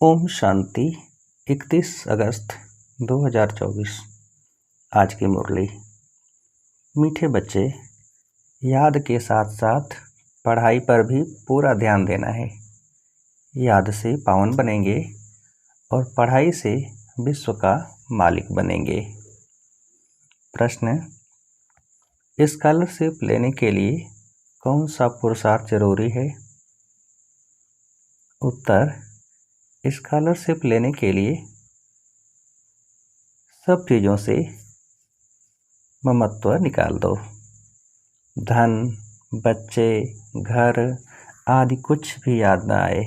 ओम शांति। 31 अगस्त 2024। आज की मुरली। मीठे बच्चे, याद के साथ साथ पढ़ाई पर भी पूरा ध्यान देना है। याद से पावन बनेंगे और पढ़ाई से विश्व का मालिक बनेंगे। प्रश्न: स्कॉलरशिप लेने के लिए कौन सा पुरुषार्थ जरूरी है? उत्तर: स्कॉलरशिप लेने के लिए सब चीज़ों से ममत्व निकाल दो। धन, बच्चे, घर आदि कुछ भी याद न आए।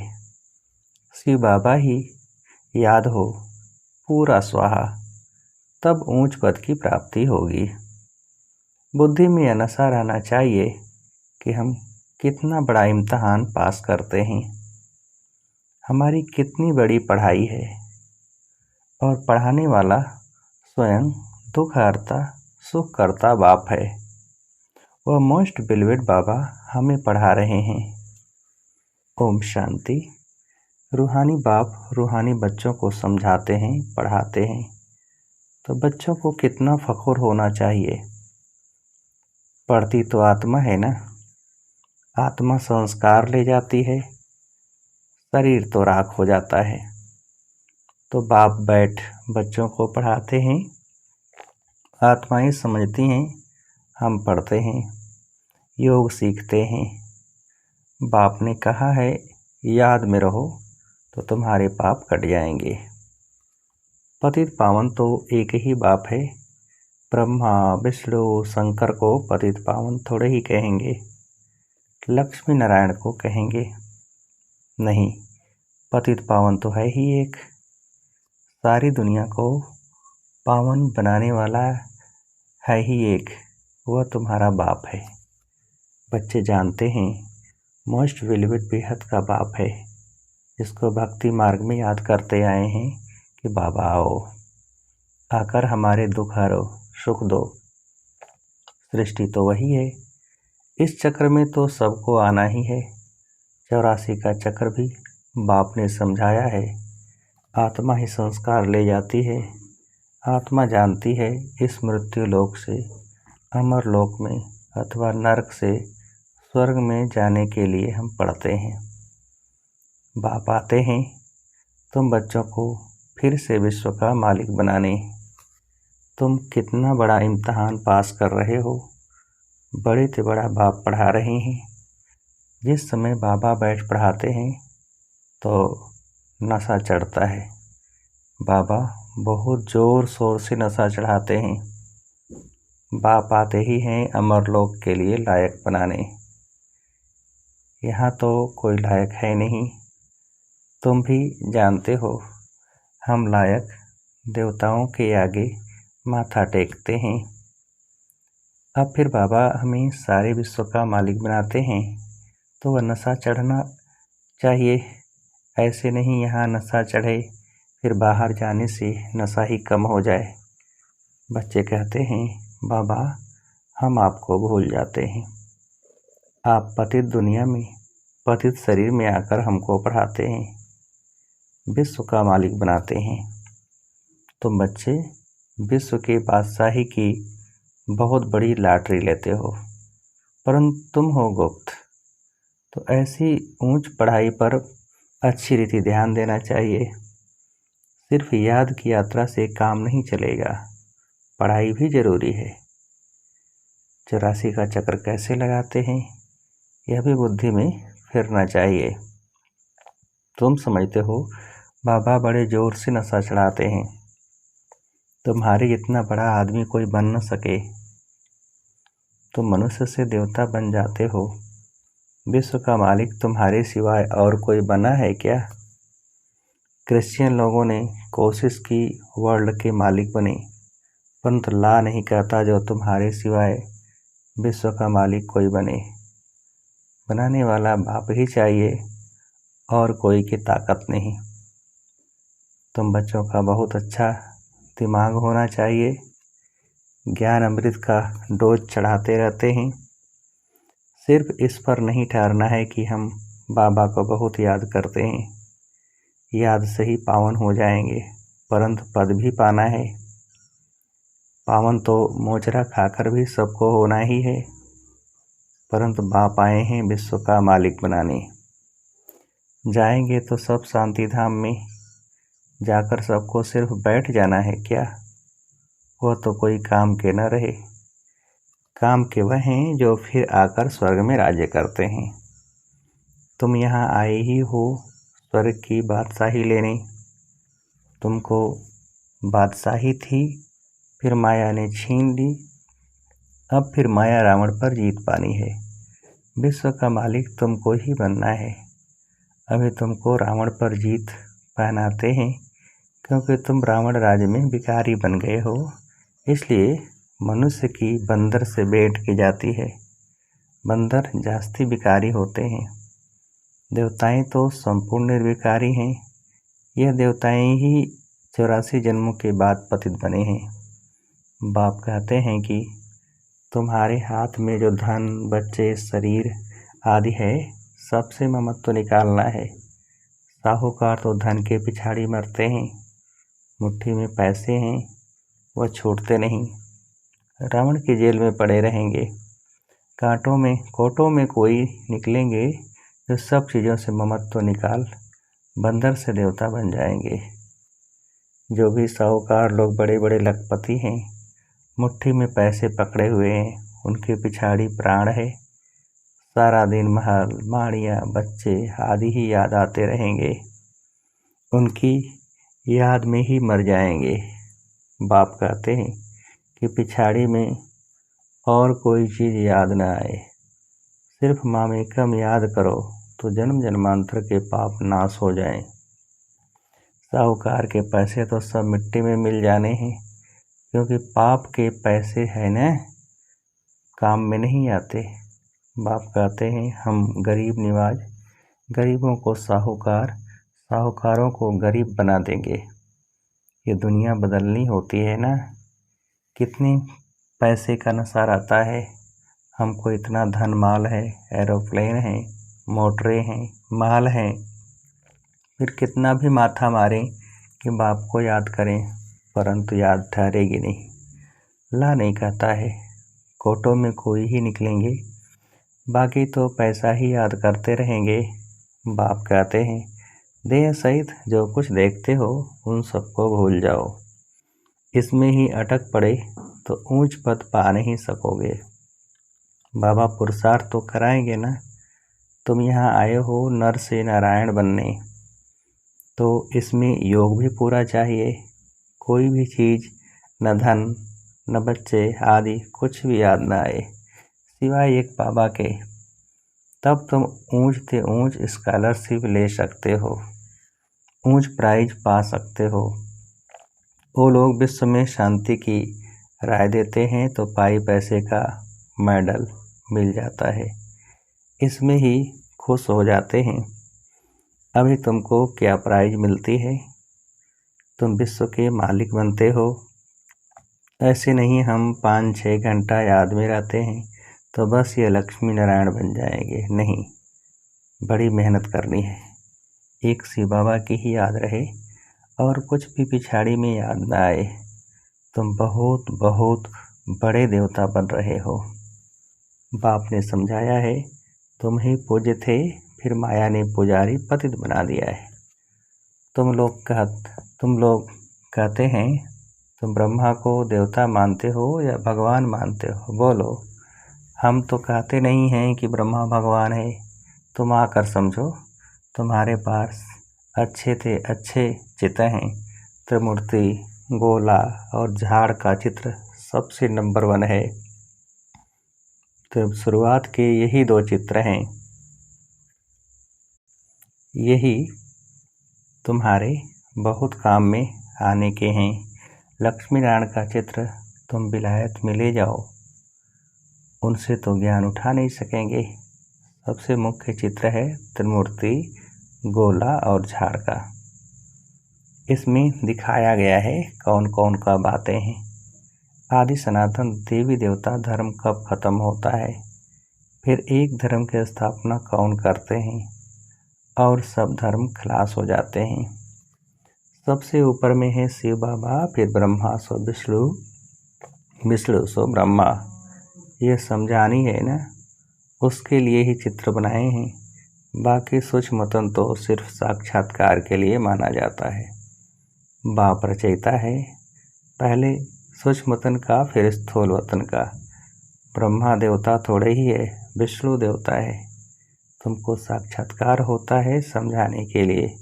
शिव बाबा ही याद हो, पूरा स्वाहा, तब ऊंच पद की प्राप्ति होगी। बुद्धि में यह नशा रहना चाहिए कि हम कितना बड़ा इम्तहान पास करते हैं, हमारी कितनी बड़ी पढ़ाई है, और पढ़ाने वाला स्वयं दुखहर्ता सुखकर्ता बाप है। वह मोस्ट बिलवेड बाबा हमें पढ़ा रहे हैं। ओम शांति। रूहानी बाप रूहानी बच्चों को समझाते हैं, पढ़ाते हैं, तो बच्चों को कितना फख्र होना चाहिए। पढ़ती तो आत्मा है ना। आत्मा संस्कार ले जाती है, शरीर तो राख हो जाता है। तो बाप बैठ बच्चों को पढ़ाते हैं, आत्माएं समझती हैं, हम पढ़ते हैं, योग सीखते हैं। बाप ने कहा है, याद में रहो तो तुम्हारे पाप कट जाएंगे। पतित पावन तो एक ही बाप है। ब्रह्मा विष्णु शंकर को पतित पावन थोड़े ही कहेंगे, लक्ष्मी नारायण को कहेंगे? नहीं, पतित पावन तो है ही एक। सारी दुनिया को पावन बनाने वाला है ही एक, वह तुम्हारा बाप है। बच्चे जानते हैं, मोस्ट बिलवेड बेहद का बाप है, जिसको भक्ति मार्ग में याद करते आए हैं कि बाबा आओ, आकर हमारे दुख हरो, सुख दो। सृष्टि तो वही है, इस चक्र में तो सबको आना ही है। 84 का चक्र भी बाप ने समझाया है। आत्मा ही संस्कार ले जाती है। आत्मा जानती है इस मृत्यु लोक से अमर लोक में अथवा नरक से स्वर्ग में जाने के लिए हम पढ़ते हैं। बाप आते हैं तुम बच्चों को फिर से विश्व का मालिक बनाने। तुम कितना बड़ा इम्तहान पास कर रहे हो, बड़े से बड़ा बाप पढ़ा रहे हैं। जिस समय बाबा बैठ पढ़ाते हैं तो नशा चढ़ता है। बाबा बहुत ज़ोर शोर से नशा चढ़ाते हैं। बाप आते ही हैं अमरलोक के लिए लायक बनाने। यहाँ तो कोई लायक है नहीं, तुम भी जानते हो। हम लायक देवताओं के आगे माथा टेकते हैं। अब फिर बाबा हमें सारे विश्व का मालिक बनाते हैं, तो वह नशा चढ़ना चाहिए। ऐसे नहीं यहाँ नशा चढ़े फिर बाहर जाने से नशा ही कम हो जाए। बच्चे कहते हैं, बाबा हम आपको भूल जाते हैं। आप पतित दुनिया में पतित शरीर में आकर हमको पढ़ाते हैं, विश्व का मालिक बनाते हैं। तुम बच्चे विश्व के बादशाही की बहुत बड़ी लॉटरी लेते हो, परंतु तुम हो गुप्त। तो ऐसी ऊंच पढ़ाई पर अच्छी रीति ध्यान देना चाहिए। सिर्फ याद की यात्रा से काम नहीं चलेगा, पढ़ाई भी जरूरी है। 84 का चक्र कैसे लगाते हैं, यह भी बुद्धि में फिरना चाहिए। तुम समझते हो बाबा बड़े जोर से नशा चढ़ाते हैं, तुम्हारे जितना बड़ा आदमी कोई बन न सके। तुम मनुष्य से देवता बन जाते हो। विश्व का मालिक तुम्हारे सिवाय और कोई बना है क्या? क्रिश्चियन लोगों ने कोशिश की वर्ल्ड के मालिक बने, परंतु ला नहीं कहता जो तुम्हारे सिवाय विश्व का मालिक कोई बने। बनाने वाला बाप ही चाहिए और कोई की ताकत नहीं। तुम बच्चों का बहुत अच्छा दिमाग होना चाहिए। ज्ञान अमृत का डोज चढ़ाते रहते हैं। सिर्फ इस पर नहीं ठहरना है कि हम बाबा को बहुत याद करते हैं। याद से ही पावन हो जाएंगे, परंतु पद भी पाना है। पावन तो मोचरा खाकर भी सबको होना ही है, परंतु बाप आए हैं विश्व का मालिक बनाने। जाएंगे तो सब शांति धाम में, जाकर सबको सिर्फ बैठ जाना है क्या? वह तो कोई काम के न रहे। काम के वह हैं जो फिर आकर स्वर्ग में राज्य करते हैं। तुम यहाँ आए ही हो स्वर्ग की बादशाही लेने। तुमको बादशाही थी, फिर माया ने छीन ली। अब फिर माया रावण पर जीत पानी है। विश्व का मालिक तुमको ही बनना है। अभी तुमको रावण पर जीत पहनाते हैं, क्योंकि तुम रावण राज्य में भिखारी बन गए हो। इसलिए मनुष्य की बंदर से भेंट की जाती है। बंदर जास्ती भिखारी होते हैं। देवताएं तो संपूर्ण निर्विकारी हैं। यह देवताएं ही 84 जन्मों के बाद पतित बने हैं। बाप कहते हैं कि तुम्हारे हाथ में जो धन, बच्चे, शरीर आदि है, सबसे ममत्व निकालना है। साहूकार तो धन के पिछाड़ी मरते हैं। मुट्ठी में पैसे हैं, वह छूटते नहीं। रावण की जेल में पड़े रहेंगे। कोटों में कोई निकलेंगे जो सब चीज़ों से ममत्व निकाल बंदर से देवता बन जाएंगे। जो भी साहूकार लोग बड़े बड़े लखपति हैं, मुट्ठी में पैसे पकड़े हुए हैं, उनके पिछाड़ी प्राण है। सारा दिन महल, माड़ियाँ, बच्चे आदि ही याद आते रहेंगे। उनकी याद में ही मर जाएंगे। बाप कहते हैं कि पिछाड़ी में और कोई चीज़ याद न आए, सिर्फ मामेकम याद करो तो जन्म जन्मांतर के पाप नाश हो जाएं। साहूकार के पैसे तो सब मिट्टी में मिल जाने हैं, क्योंकि पाप के पैसे है न, काम में नहीं आते। बाप कहते हैं हम गरीब निवाज गरीबों को साहूकार, साहूकारों को गरीब बना देंगे। ये दुनिया बदलनी होती है ना। कितने पैसे का नशा रहता है। हमको इतना धन माल है, एरोप्लेन है, मोटरें हैं, महल हैं, फिर कितना भी माथा मारें कि बाप को याद करें, परंतु याद ठहरेगी नहीं। ला नहीं कहता है कोटों में कोई ही निकलेंगे, बाकी तो पैसा ही याद करते रहेंगे। बाप कहते हैं देह सहित जो कुछ देखते हो उन सबको भूल जाओ। इसमें ही अटक पड़े तो ऊंच पद पा नहीं सकोगे। बाबा पुरुषार्थ तो कराएंगे ना। तुम यहाँ आए हो नर से नारायण बनने, तो इसमें योग भी पूरा चाहिए। कोई भी चीज़, न धन न बच्चे आदि कुछ भी याद न आए सिवाय एक बाबा के, तब तुम ऊंच से ऊंच स्कॉलरशिप ले सकते हो, ऊंच प्राइज पा सकते हो। वो लोग विश्व में शांति की राय देते हैं तो पाई पैसे का मेडल मिल जाता है, इसमें ही खुश हो जाते हैं। अभी तुमको क्या प्राइज मिलती है? तुम विश्व के मालिक बनते हो। ऐसे नहीं हम 5-6 घंटा याद में रहते हैं तो बस ये लक्ष्मी नारायण बन जाएंगे, नहीं, बड़ी मेहनत करनी है। एक शिव बाबा की ही याद रहे और कुछ भी पिछाड़ी में याद न आए। तुम बहुत बहुत बड़े देवता बन रहे हो। बाप ने समझाया है तुम ही पूज्य थे, फिर माया ने पुजारी पतित बना दिया है। तुम लोग कहते हैं तुम ब्रह्मा को देवता मानते हो या भगवान मानते हो? बोलो। हम तो कहते नहीं हैं कि ब्रह्मा भगवान है। तुम आकर समझो, तुम्हारे पास अच्छे से अच्छे चित्र हैं। त्रिमूर्ति, गोला और झाड़ का चित्र सबसे नंबर 1 है। तो शुरुआत के यही 2 चित्र हैं, यही तुम्हारे बहुत काम में आने के हैं। लक्ष्मी नारायण का चित्र तुम विलायत में ले जाओ, उनसे तो ज्ञान उठा नहीं सकेंगे। सबसे मुख्य चित्र है त्रिमूर्ति, गोला और झाड़ का। इसमें दिखाया गया है कौन कौन का बातें हैं। आदि सनातन देवी देवता धर्म कब खत्म होता है, फिर एक धर्म की स्थापना कौन करते हैं और सब धर्म खलास हो जाते हैं। सबसे ऊपर में है शिव बाबा, फिर ब्रह्मा सो विष्णु, विष्णु सो ब्रह्मा। ये समझानी है ना, उसके लिए ही चित्र बनाए हैं। बाकी सूक्ष्मतन तो सिर्फ साक्षात्कार के लिए माना जाता है। बाप रचयिता है, पहले सूक्ष्मतन का फिर स्थूल वतन का। ब्रह्मा देवता थोड़े ही है, विष्णु देवता है। तुमको साक्षात्कार होता है समझाने के लिए।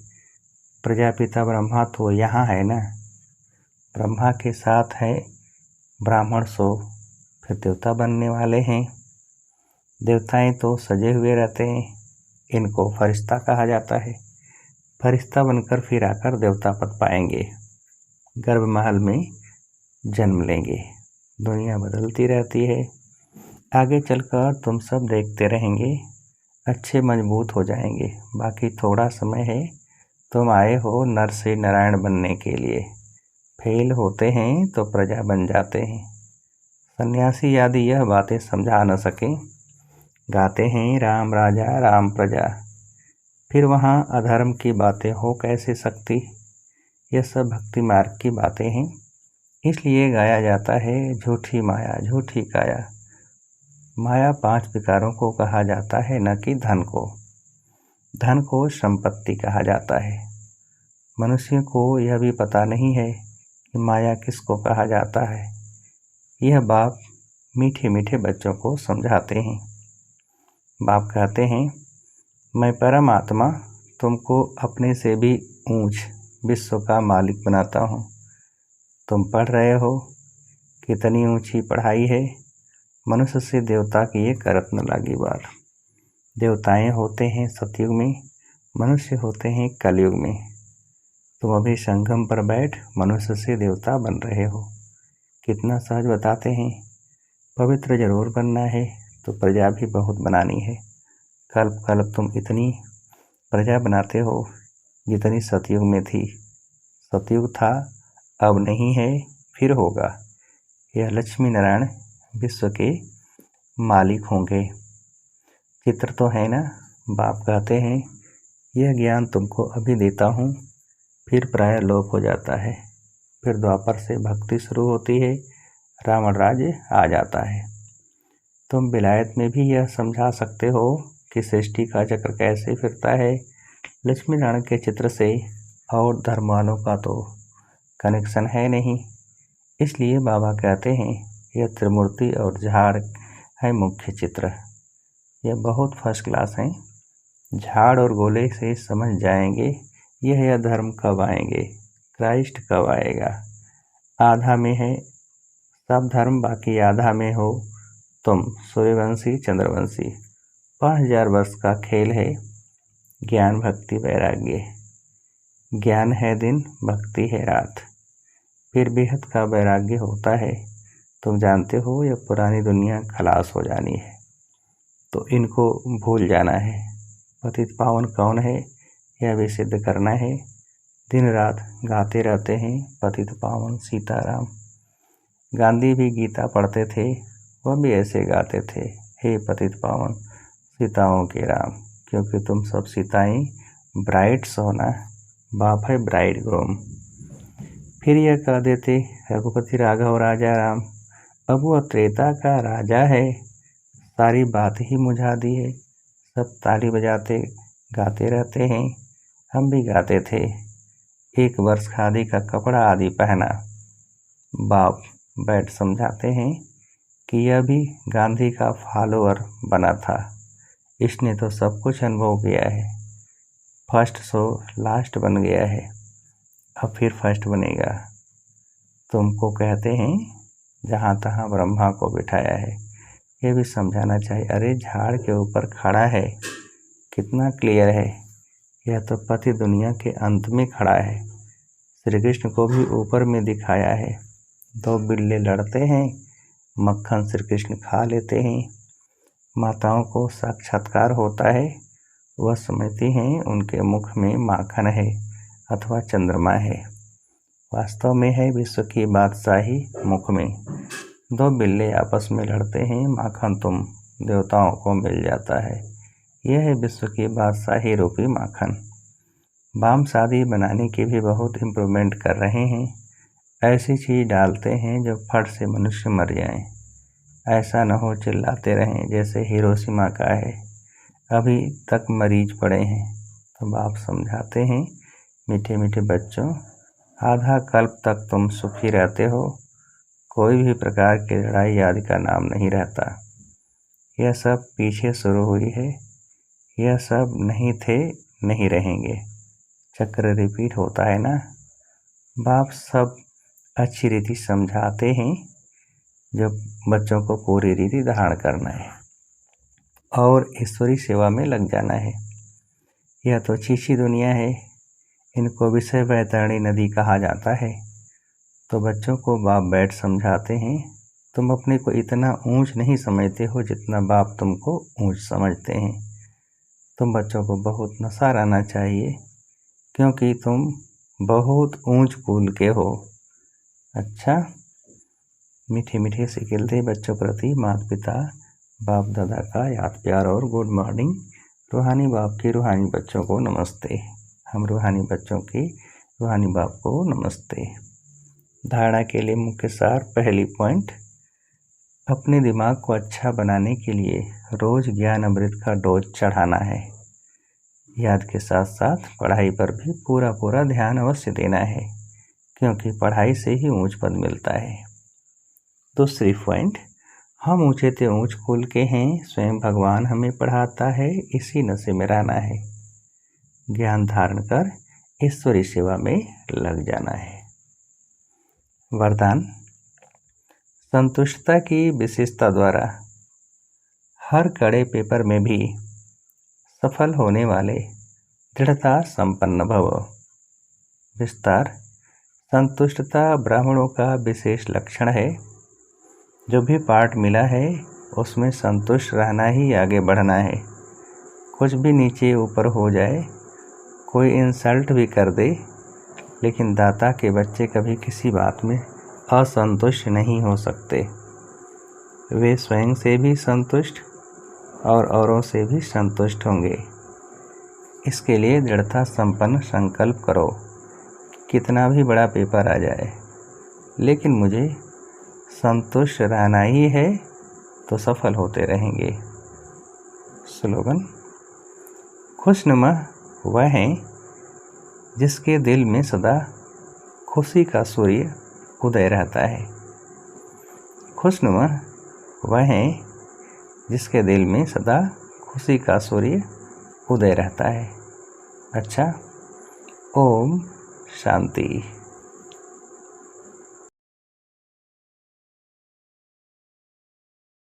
प्रजापिता ब्रह्मा तो यहाँ है ना, ब्रह्मा के साथ है ब्राह्मण सो फिर देवता बनने वाले हैं। देवताएं तो सजे हुए रहते हैं, इनको फरिश्ता कहा जाता है। फरिश्ता बनकर फिर आकर देवता पद पाएंगे, गर्भ महल में जन्म लेंगे। दुनिया बदलती रहती है, आगे चलकर तुम सब देखते रहेंगे, अच्छे मजबूत हो जाएंगे। बाकी थोड़ा समय है, तुम आए हो नर से नारायण बनने के लिए। फेल होते हैं तो प्रजा बन जाते हैं। सन्यासी आदि यह बातें समझा न सके, गाते हैं राम राजा राम प्रजा। फिर वहाँ अधर्म की बातें हो कैसे सकती। यह सब भक्ति मार्ग की बातें हैं, इसलिए गाया जाता है झूठी माया झूठी काया। माया 5 विकारों को कहा जाता है, न कि धन को। धन को संपत्ति कहा जाता है। मनुष्य को यह भी पता नहीं है कि माया किसको कहा जाता है। यह बाप मीठे मीठे बच्चों को समझाते हैं। बाप कहते हैं, मैं परमात्मा तुमको अपने से भी ऊंच विश्व का मालिक बनाता हूँ। तुम पढ़ रहे हो, कितनी ऊंची पढ़ाई है। मनुष्य से देवता की ये करत न लागी बार। देवताएं होते हैं सतयुग में, मनुष्य होते हैं कलयुग में। तुम अभी संगम पर बैठ मनुष्य से देवता बन रहे हो। कितना सहज बताते हैं। पवित्र जरूर बनना है तो प्रजा भी बहुत बनानी है। कल्प कल्प तुम इतनी प्रजा बनाते हो जितनी सतयुग में थी। सतयुग था, अब नहीं है, फिर होगा। यह लक्ष्मी नारायण विश्व के मालिक होंगे। चित्र तो है ना। बाप कहते हैं, यह ज्ञान तुमको अभी देता हूँ, फिर प्राय लोप हो जाता है। फिर द्वापर से भक्ति शुरू होती है, रावण राज्य आ जाता है। तुम विलायत में भी यह समझा सकते हो कि सृष्टि का चक्र कैसे फिरता है लक्ष्मी नारायण के चित्र से, और धर्म वालों का तो कनेक्शन है नहीं। इसलिए बाबा कहते हैं, यह त्रिमूर्ति और झाड़ है मुख्य चित्र। यह बहुत फर्स्ट क्लास हैं। झाड़ और गोले से समझ जाएंगे यह धर्म कब आएंगे, क्राइस्ट कब आएगा। आधा में है सब धर्म, बाकी आधा में हो तुम सूर्यवंशी चंद्रवंशी। 5000 वर्ष का खेल है ज्ञान भक्ति वैराग्य। ज्ञान है दिन, भक्ति है रात, फिर बेहद का वैराग्य होता है। तुम जानते हो यह पुरानी दुनिया खलास हो जानी है, तो इनको भूल जाना है। पतित पावन कौन है यह भी सिद्ध करना है। दिन रात गाते रहते हैं पतित पावन सीताराम। गांधी भी गीता पढ़ते थे, वह भी ऐसे गाते थे, हे पतित पावन सीताओं के राम। क्योंकि तुम सब सीताएं ब्राइड्स हो ना, बाप है ब्राइड ग्रूम। फिर यह कह देते रघुपति राघव राजा राम, अब वह त्रेता का राजा है, सारी बात ही मुझा दी है। सब ताली बजाते गाते रहते हैं, हम भी गाते थे। 1 वर्ष खादी का कपड़ा आदि पहना। बाप बैठ समझाते हैं कि यह भी गांधी का फॉलोअर बना था, इसने तो सब कुछ अनुभव किया है। फर्स्ट सो लास्ट बन गया है, अब फिर फर्स्ट बनेगा। तुमको कहते हैं जहाँ तहाँ ब्रह्मा को बिठाया है, यह भी समझाना चाहिए। अरे झाड़ के ऊपर खड़ा है, कितना क्लियर है। यह तो पति दुनिया के अंत में खड़ा है। श्री कृष्ण को भी ऊपर में दिखाया है। 2 बिल्ले लड़ते हैं, मक्खन श्री कृष्ण खा लेते हैं। माताओं को साक्षात्कार होता है, वह समझती हैं उनके मुख में माखन है अथवा चंद्रमा है। वास्तव में है विश्व की बादशाही मुख में। 2 बिल्ले आपस में लड़ते हैं, माखन तुम देवताओं को मिल जाता है। यह है विश्व की बादशाही रूपी माखन। बाम शादी बनाने की भी बहुत इम्प्रूवमेंट कर रहे हैं। ऐसी चीज़ डालते हैं जो फट से मनुष्य मर जाए। ऐसा न हो चिल्लाते रहें जैसे हिरोशिमा का है, अभी तक मरीज पड़े हैं। तो बाप समझाते हैं, मीठे मीठे बच्चों, आधा कल्प तक तुम सुखी रहते हो, कोई भी प्रकार की लड़ाई आदि का नाम नहीं रहता। यह सब पीछे शुरू हुई है, यह सब नहीं थे, नहीं रहेंगे। चक्र रिपीट होता है ना। बाप सब अच्छी रीति समझाते हैं, जब बच्चों को पूरी रीति धारण करना है और ईश्वरी सेवा में लग जाना है। यह तो चीची दुनिया है, इनको विषय वैतरणी नदी कहा जाता है। तो बच्चों को बाप बैठ समझाते हैं, तुम अपने को इतना ऊंच नहीं समझते हो जितना बाप तुमको ऊंच समझते हैं। तुम बच्चों को बहुत नशा रहना चाहिए, क्योंकि तुम बहुत ऊंच कुल के हो। अच्छा, मीठे मीठे सिखिल दे बच्चों प्रति माता पिता बाप दादा का याद प्यार और गुड मॉर्निंग। रूहानी बाप की रूहानी बच्चों को नमस्ते। हम रूहानी बच्चों की रूहानी बाप को नमस्ते। धारणा के लिए मुख्य सार। पहली पॉइंट, अपने दिमाग को अच्छा बनाने के लिए रोज ज्ञान अमृत का डोज चढ़ाना है। याद के साथ साथ पढ़ाई पर भी पूरा ध्यान अवश्य देना है, क्योंकि पढ़ाई से ही ऊंच पद मिलता है। दूसरी पॉइंट, हम ऊंचे ते ऊंच कुल के हैं, स्वयं भगवान हमें पढ़ाता है, इसी नशे में रहना है। ज्ञान धारण कर ईश्वरी सेवा में लग जाना है। वरदान, संतुष्टता की विशेषता द्वारा हर कड़े पेपर में भी सफल होने वाले दृढ़ता संपन्न भव। विस्तार, संतुष्टता ब्राह्मणों का विशेष लक्षण है। जो भी पाठ मिला है उसमें संतुष्ट रहना ही आगे बढ़ना है। कुछ भी नीचे ऊपर हो जाए, कोई इंसल्ट भी कर दे, लेकिन दाता के बच्चे कभी किसी बात में असंतुष्ट नहीं हो सकते। वे स्वयं से भी संतुष्ट और औरों से भी संतुष्ट होंगे। इसके लिए दृढ़ता संपन्न संकल्प करो, कितना भी बड़ा पेपर आ जाए, लेकिन मुझे संतुष्ट रहना ही है, तो सफल होते रहेंगे। स्लोगन, खुशनुमा वह है जिसके दिल में सदा खुशी का सूर्य उदय रहता है। खुशनुमा वह है जिसके दिल में सदा खुशी का सूर्य उदय रहता है। अच्छा, ओम शांति।